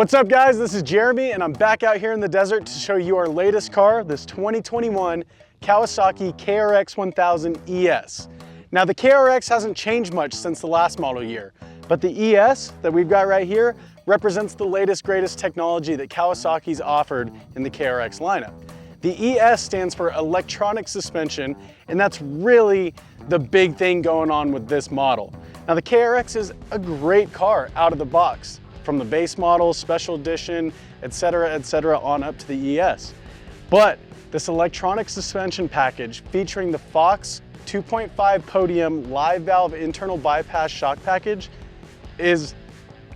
What's up guys, this is Jeremy and I'm back out here in the desert to show you our latest car, this 2021 Kawasaki KRX1000 ES. Now the KRX hasn't changed much since the last model year, but the ES that we've got right here represents the latest greatest technology that Kawasaki's offered in the KRX lineup. The ES stands for electronic suspension, and that's really the big thing going on with this model. Now the KRX is a great car out of the box, from the base model, special edition, etc., on up to the ES. But this electronic suspension package featuring the Fox 2.5 Podium live valve internal bypass shock package is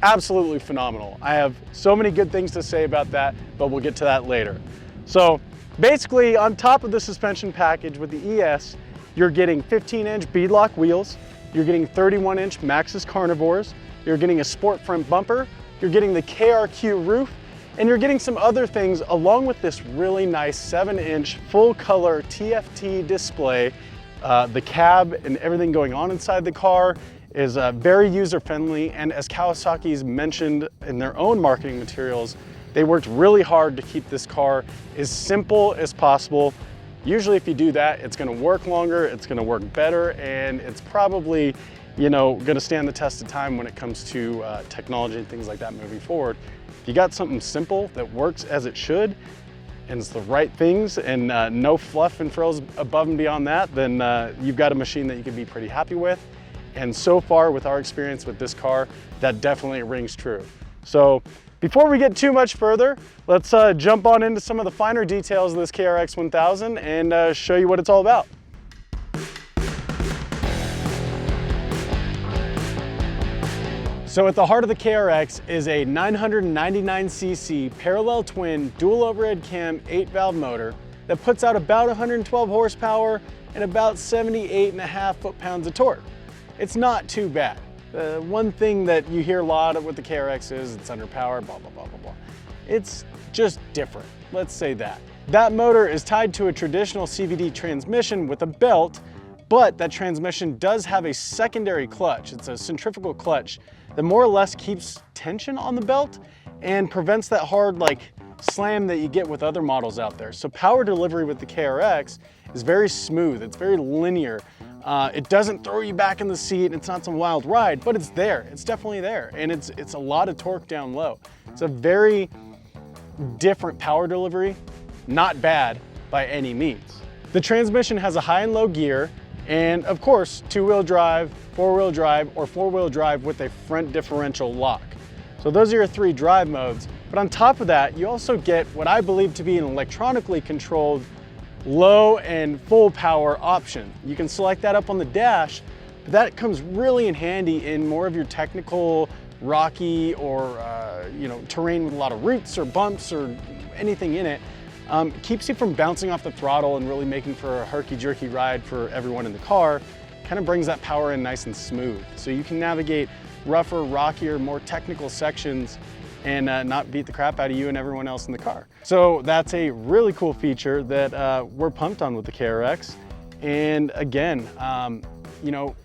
absolutely phenomenal. I have so many good things to say about that, but we'll get to that later. So basically, on top of the suspension package with the ES, you're getting 15-inch beadlock wheels, you're getting 31-inch Maxxis Carnivores, you're getting a sport front bumper, you're getting the KRQ roof, and you're getting some other things along with this really nice 7-inch full color TFT display. The cab and everything going on inside the car is very user-friendly, and as Kawasaki's mentioned in their own marketing materials, they worked really hard to keep this car as simple as possible. Usually if you do that, it's gonna work longer, it's gonna work better, and it's probably, you know, gonna stand the test of time when it comes to technology and things like that moving forward. If you got something simple that works as it should, and it's the right things, and no fluff and frills above and beyond that, then you've got a machine that you can be pretty happy with. And so far with our experience with this car, that definitely rings true. So before we get too much further, let's jump on into some of the finer details of this KRX1000 and show you what it's all about. So at the heart of the KRX is a 999cc parallel twin dual overhead cam 8-valve motor that puts out about 112 horsepower and about 78.5 foot-pounds of torque. It's not too bad. The one thing that you hear a lot with the KRX is it's underpowered, blah, blah, blah, blah, blah. It's just different, let's say that. That motor is tied to a traditional CVT transmission with a belt, but that transmission does have a secondary clutch. It's a centrifugal clutch that more or less keeps tension on the belt and prevents that hard slam that you get with other models out there. So power delivery with the KRX is very smooth, it's very linear. It doesn't throw you back in the seat, it's not some wild ride, but it's there, it's definitely there. And it's a lot of torque down low. It's a very different power delivery, not bad by any means. The transmission has a high and low gear, and of course, 2-wheel drive, 4-wheel drive, or 4-wheel drive with a front differential lock. So those are your 3 drive modes. But on top of that, you also get what I believe to be an electronically controlled low and full power option. You can select that up on the dash, but that comes really in handy in more of your technical, rocky, or terrain with a lot of roots or bumps or anything in it. It keeps you from bouncing off the throttle and really making for a herky-jerky ride for everyone in the car. Kind of brings that power in nice and smooth. So you can navigate rougher, rockier, more technical sections and not beat the crap out of you and everyone else in the car. So that's a really cool feature that we're pumped on with the KRX. And again,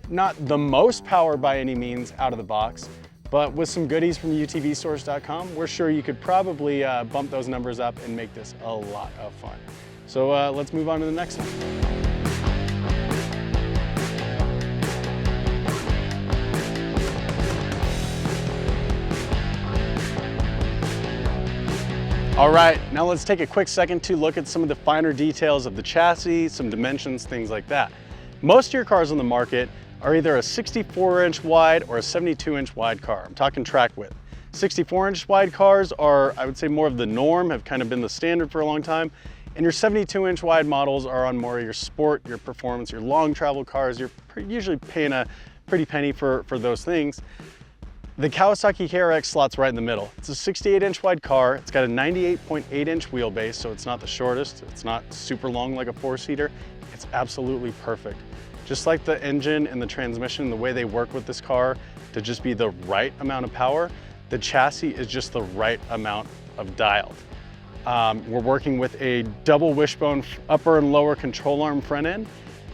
not the most power by any means out of the box, but with some goodies from UTVSource.com, we're sure you could probably bump those numbers up and make this a lot of fun. So let's move on to the next one. All right, now let's take a quick second to look at some of the finer details of the chassis, some dimensions, things like that. Most of your cars on the market are either a 64-inch wide or a 72-inch wide car. I'm talking track width. 64-inch wide cars are, I would say, more of the norm, have kind of been the standard for a long time. And your 72-inch wide models are on more of your sport, your performance, your long travel cars. You're usually paying a pretty penny for those things. The Kawasaki KRX slots right in the middle. It's a 68-inch wide car. It's got a 98.8-inch wheelbase, so it's not the shortest. It's not super long like a 4-seater. It's absolutely perfect. Just like the engine and the transmission, the way they work with this car to just be the right amount of power, the chassis is just the right amount of dialed. We're working with a double wishbone upper and lower control arm front end,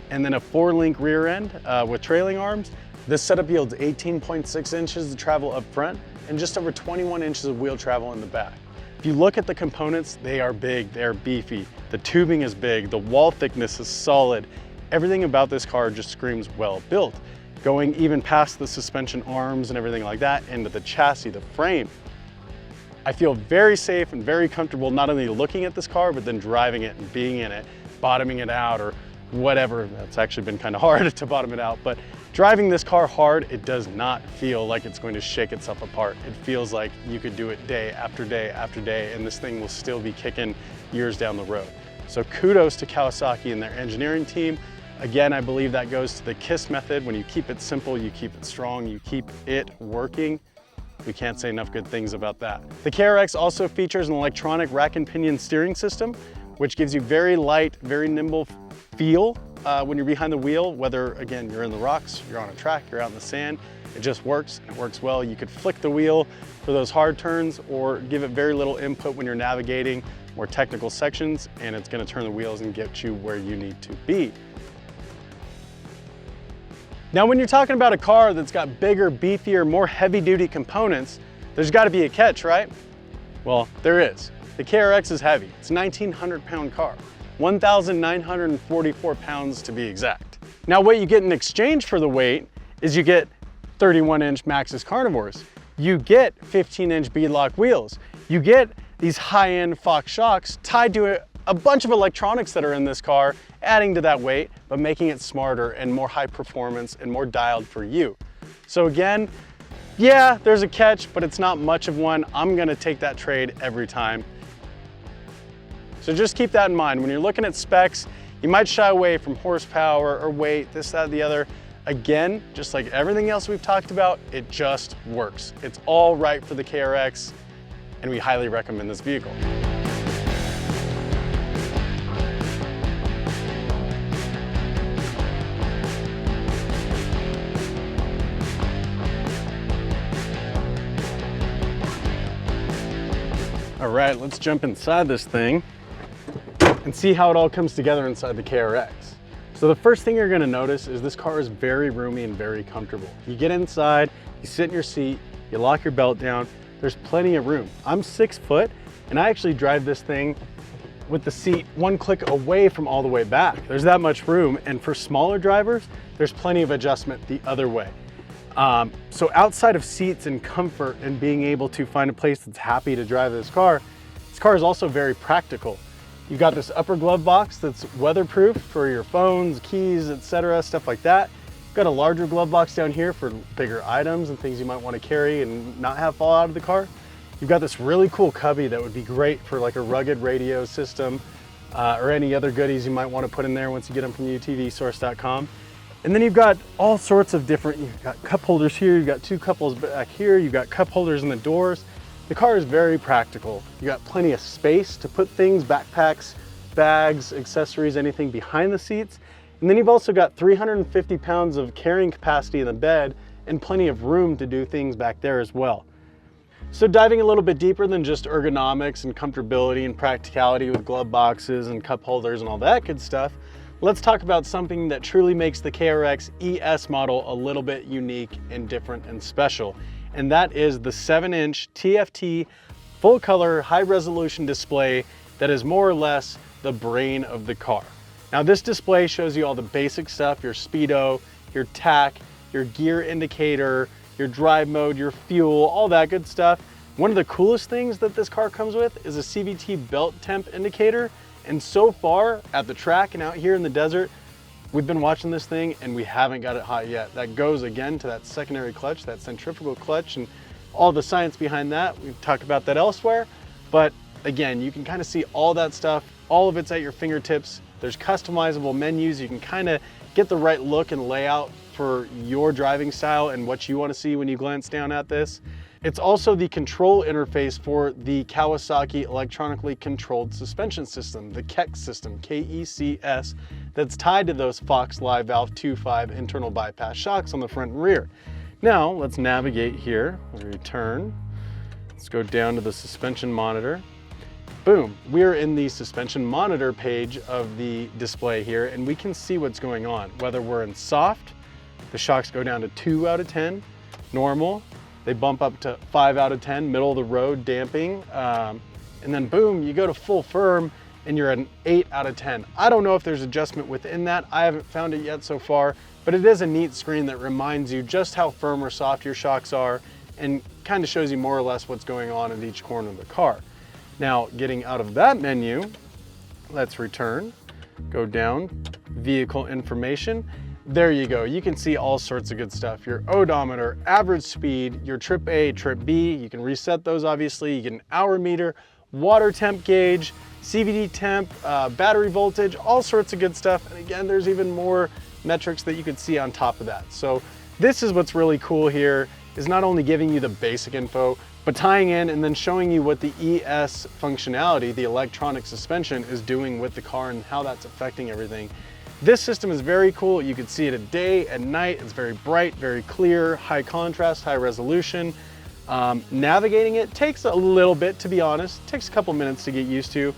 and then a 4-link rear end with trailing arms. This setup yields 18.6 inches to travel up front, and just over 21 inches of wheel travel in the back. If you look at the components, they are big, they are beefy. The tubing is big, the wall thickness is solid. Everything about this car just screams well built. Going even past the suspension arms and everything like that, into the chassis, the frame. I feel very safe and very comfortable not only looking at this car, but then driving it and being in it, bottoming it out or whatever. That's actually been kind of hard to bottom it out, but driving this car hard, it does not feel like it's going to shake itself apart. It feels like you could do it day after day after day, and this thing will still be kicking years down the road. So kudos to Kawasaki and their engineering team. Again, I believe that goes to the KISS method. When you keep it simple, you keep it strong, you keep it working. We can't say enough good things about that. The KRX also features an electronic rack and pinion steering system, which gives you very light, very nimble feel when you're behind the wheel, whether, again, you're in the rocks, you're on a track, you're out in the sand, it just works, it works well. You could flick the wheel for those hard turns or give it very little input when you're navigating more technical sections, and it's gonna turn the wheels and get you where you need to be. Now, when you're talking about a car that's got bigger, beefier, more heavy-duty components, there's gotta be a catch, right? Well, there is. The KRX is heavy. It's a 1,900-pound car. 1,944 pounds to be exact. Now, what you get in exchange for the weight is you get 31-inch Maxxis carnivores. You get 15-inch beadlock wheels. You get these high-end Fox shocks tied to a bunch of electronics that are in this car, adding to that weight, but making it smarter and more high performance and more dialed for you. So again, yeah, there's a catch, but it's not much of one. I'm gonna take that trade every time. So just keep that in mind. When you're looking at specs, you might shy away from horsepower or weight, this, that, the other. Again, just like everything else we've talked about, it just works. It's all right for the KRX, and we highly recommend this vehicle. All right, let's jump inside this thing and see how it all comes together inside the KRX. So the first thing you're gonna notice is this car is very roomy and very comfortable. You get inside, you sit in your seat, you lock your belt down, there's plenty of room. I'm 6 foot, and I actually drive this thing with the seat one click away from all the way back. There's that much room, and for smaller drivers, there's plenty of adjustment the other way. So outside of seats and comfort and being able to find a place that's happy to drive this car is also very practical. You've got this upper glove box that's weatherproof for your phones, keys, etc., stuff like that. You've got a larger glove box down here for bigger items and things you might want to carry and not have fall out of the car. You've got this really cool cubby that would be great for like a rugged radio system or any other goodies you might want to put in there once you get them from UTVSource.com. And then you've got all sorts of different, you've got cup holders here, you've got 2 cup holders back here, you've got cup holders in the doors. The car is very practical. You got plenty of space to put things, backpacks, bags, accessories, anything behind the seats. And then you've also got 350 pounds of carrying capacity in the bed and plenty of room to do things back there as well. So diving a little bit deeper than just ergonomics and comfortability and practicality with glove boxes and cup holders and all that good stuff, let's talk about something that truly makes the KRX ES model a little bit unique and different and special. And that is the 7-inch TFT full color high resolution display that is more or less the brain of the car. Now this display shows you all the basic stuff, your speedo, your tach, your gear indicator, your drive mode, your fuel, all that good stuff. One of the coolest things that this car comes with is a CVT belt temp indicator. And so far at the track and out here in the desert, we've been watching this thing and we haven't got it hot yet. That goes again to that secondary clutch, that centrifugal clutch, and all the science behind that. We've talked about that elsewhere, but again, you can kind of see all that stuff. All of it's at your fingertips. There's customizable menus. You can kind of get the right look and layout for your driving style and what you want to see when you glance down at this. It's also the control interface for the Kawasaki electronically controlled suspension system, the KECS system, K-E-C-S, that's tied to those Fox Live Valve 2.5 internal bypass shocks on the front and rear. Now, let's navigate here, return. Let's go down to the suspension monitor. Boom, we're in the suspension monitor page of the display here, and we can see what's going on. Whether we're in soft, the shocks go down to 2 out of 10, normal, They bump up to 5 out of 10, middle of the road damping. And then boom, you go to full firm and you're at an 8 out of 10. I don't know if there's adjustment within that. I haven't found it yet so far, but it is a neat screen that reminds you just how firm or soft your shocks are and kind of shows you more or less what's going on at each corner of the car. Now, getting out of that menu, let's return, go down, vehicle information. There you go. You can see all sorts of good stuff. Your odometer, average speed, your trip A, trip B. You can reset those, obviously. You get an hour meter, water temp gauge, CVT temp, battery voltage, all sorts of good stuff. And again, there's even more metrics that you could see on top of that. So this is what's really cool here, is not only giving you the basic info, but tying in and then showing you what the ES functionality, the electronic suspension, is doing with the car and how that's affecting everything. This system is very cool. You can see it at day, at night. It's very bright, very clear, high contrast, high resolution. Navigating it takes a little bit, to be honest. It takes a couple minutes to get used to.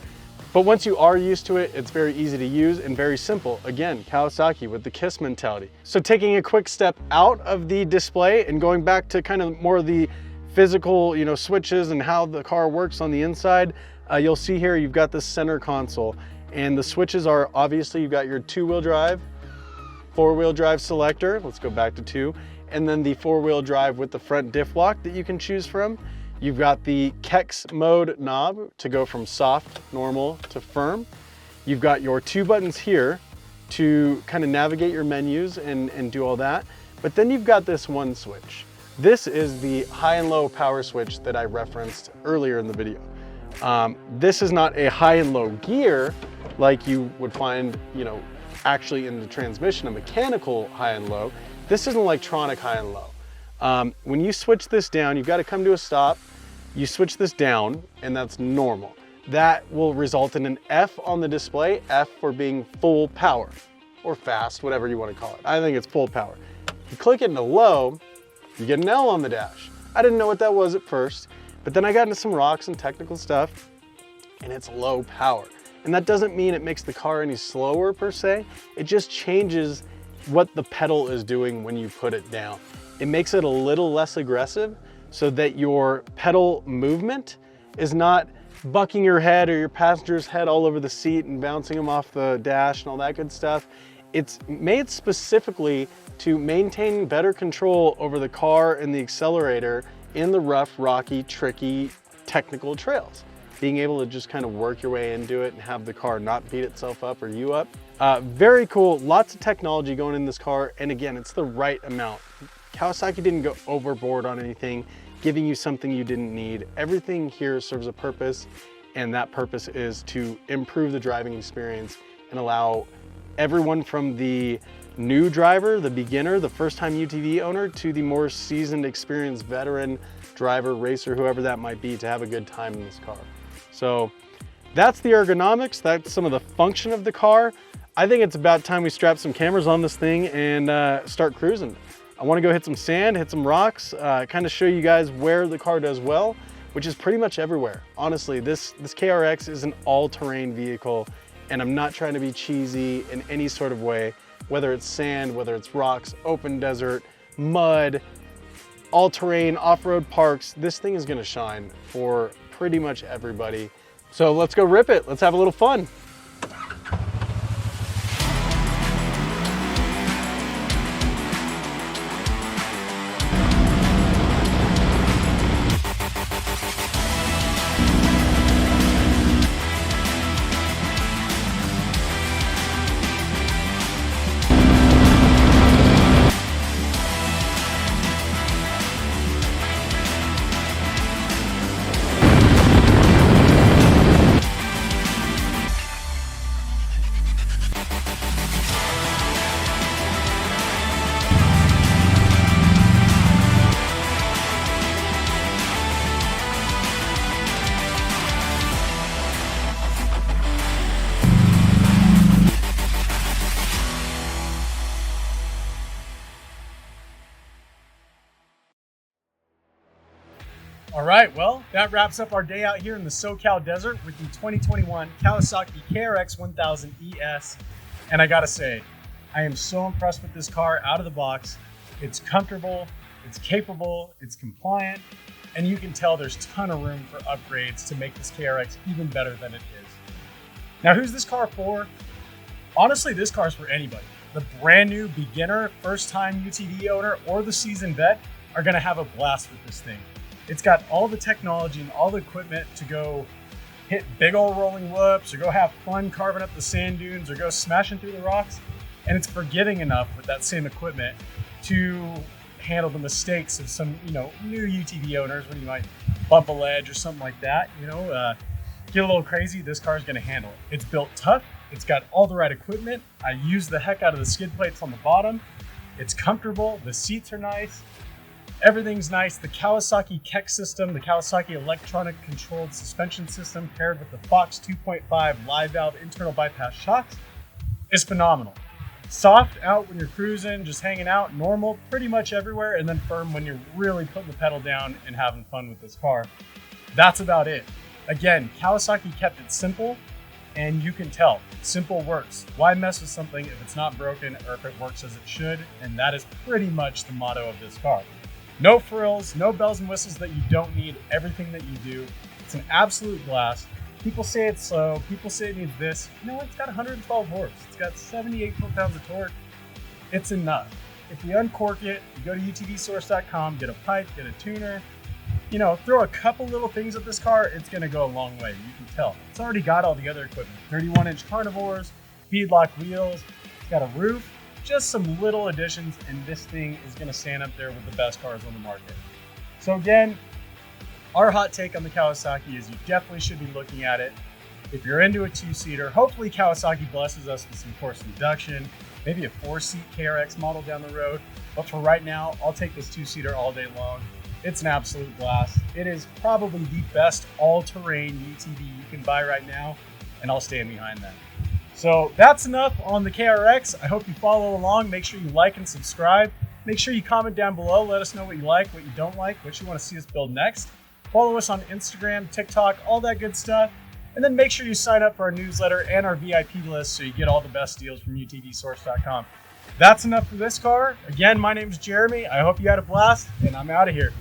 But once you are used to it, it's very easy to use and very simple. Again, Kawasaki with the KISS mentality. So taking a quick step out of the display and going back to kind of more of the physical, switches and how the car works on the inside, you'll see here you've got the center console, and the switches are obviously you've got your 2-wheel drive, 4-wheel drive selector. Let's go back to 2, and then the 4-wheel drive with the front diff lock that you can choose from. You've got the KEX mode knob to go from soft, normal to firm. You've got your 2 buttons here to kind of navigate your menus and do all that. But then you've got this one switch. This is the high and low power switch that I referenced earlier in the video. This is not a high and low gear like you would find, actually in the transmission, a mechanical high and low. This is an electronic high and low. When you switch this down, you've got to come to a stop. You switch this down, and that's normal. That will result in an F on the display, F for being full power, or fast, whatever you want to call it. I think it's full power. You click it into low, you get an L on the dash. I didn't know what that was at first, but then I got into some rocks and technical stuff, and it's low power. And that doesn't mean it makes the car any slower per se. It just changes what the pedal is doing when you put it down. It makes it a little less aggressive so that your pedal movement is not bucking your head or your passenger's head all over the seat and bouncing them off the dash and all that good stuff. It's made specifically to maintain better control over the car and the accelerator in the rough, rocky, tricky, technical trails. Being able to just kind of work your way into it and have the car not beat itself up or you up. Very cool, lots of technology going in this car, and again, it's the right amount. Kawasaki didn't go overboard on anything, giving you something you didn't need. Everything here serves a purpose, and that purpose is to improve the driving experience and allow everyone from the new driver, the beginner, the first-time UTV owner, to the more seasoned, experienced veteran driver, racer, whoever that might be, to have a good time in this car. So that's the ergonomics. That's some of the function of the car. I think it's about time we strap some cameras on this thing and start cruising. I want to go hit some sand, hit some rocks, kind of show you guys where the car does well, which is pretty much everywhere. Honestly, this KRX is an all-terrain vehicle, and I'm not trying to be cheesy in any sort of way, whether it's sand, whether it's rocks, open desert, mud, all-terrain, off-road parks. This thing is gonna shine for pretty much everybody. So let's go rip it. Let's have a little fun. All right, well, that wraps up our day out here in the SoCal desert with the 2021 Kawasaki KRX1000 ES. And I gotta say, I am so impressed with this car out of the box. It's comfortable, it's capable, it's compliant, and you can tell there's a ton of room for upgrades to make this KRX even better than it is. Now, who's this car for? Honestly, this car is for anybody. The brand new beginner, first time UTV owner, or the seasoned vet are gonna have a blast with this thing. It's got all the technology and all the equipment to go hit big old rolling whoops, or go have fun carving up the sand dunes, or go smashing through the rocks. And it's forgiving enough with that same equipment to handle the mistakes of some, new UTV owners when you might bump a ledge or something like that, get a little crazy. This car is going to handle it. It's built tough. It's got all the right equipment. I use the heck out of the skid plates on the bottom. It's comfortable. The seats are nice. Everything's nice. The Kawasaki KEX system, the Kawasaki electronic controlled suspension system paired with the Fox 2.5 live valve internal bypass shocks is phenomenal. Soft out when you're cruising, just hanging out, normal pretty much everywhere, and then firm when you're really putting the pedal down and having fun with this car. That's about it. Again, Kawasaki kept it simple, and you can tell. Simple works. Why mess with something if it's not broken or if it works as it should? And that is pretty much the motto of this car. No frills, no bells and whistles that you don't need, everything that you do. It's an absolute blast. People say it's slow, people say it needs this. It's got 112 horse. It's got 78 foot-pounds of torque. It's enough. If you uncork it, you go to UTVSource.com, get a pipe, get a tuner, throw a couple little things at this car, it's gonna go a long way, you can tell. It's already got all the other equipment. 31-inch carnivores, beadlock wheels, it's got a roof, just some little additions, and this thing is gonna stand up there with the best cars on the market. So again, our hot take on the Kawasaki is you definitely should be looking at it. If you're into a two-seater, hopefully Kawasaki blesses us with some force reduction, maybe a 4-seat KRX model down the road. But for right now, I'll take this two-seater all day long. It's an absolute blast. It is probably the best all-terrain UTV you can buy right now, and I'll stand behind that. So that's enough on the KRX. I hope you follow along. Make sure you like and subscribe. Make sure you comment down below. Let us know what you like, what you don't like, what you want to see us build next. Follow us on Instagram, TikTok, all that good stuff. And then make sure you sign up for our newsletter and our VIP list so you get all the best deals from UTVSource.com. That's enough for this car. Again, my name is Jeremy. I hope you had a blast, and I'm out of here.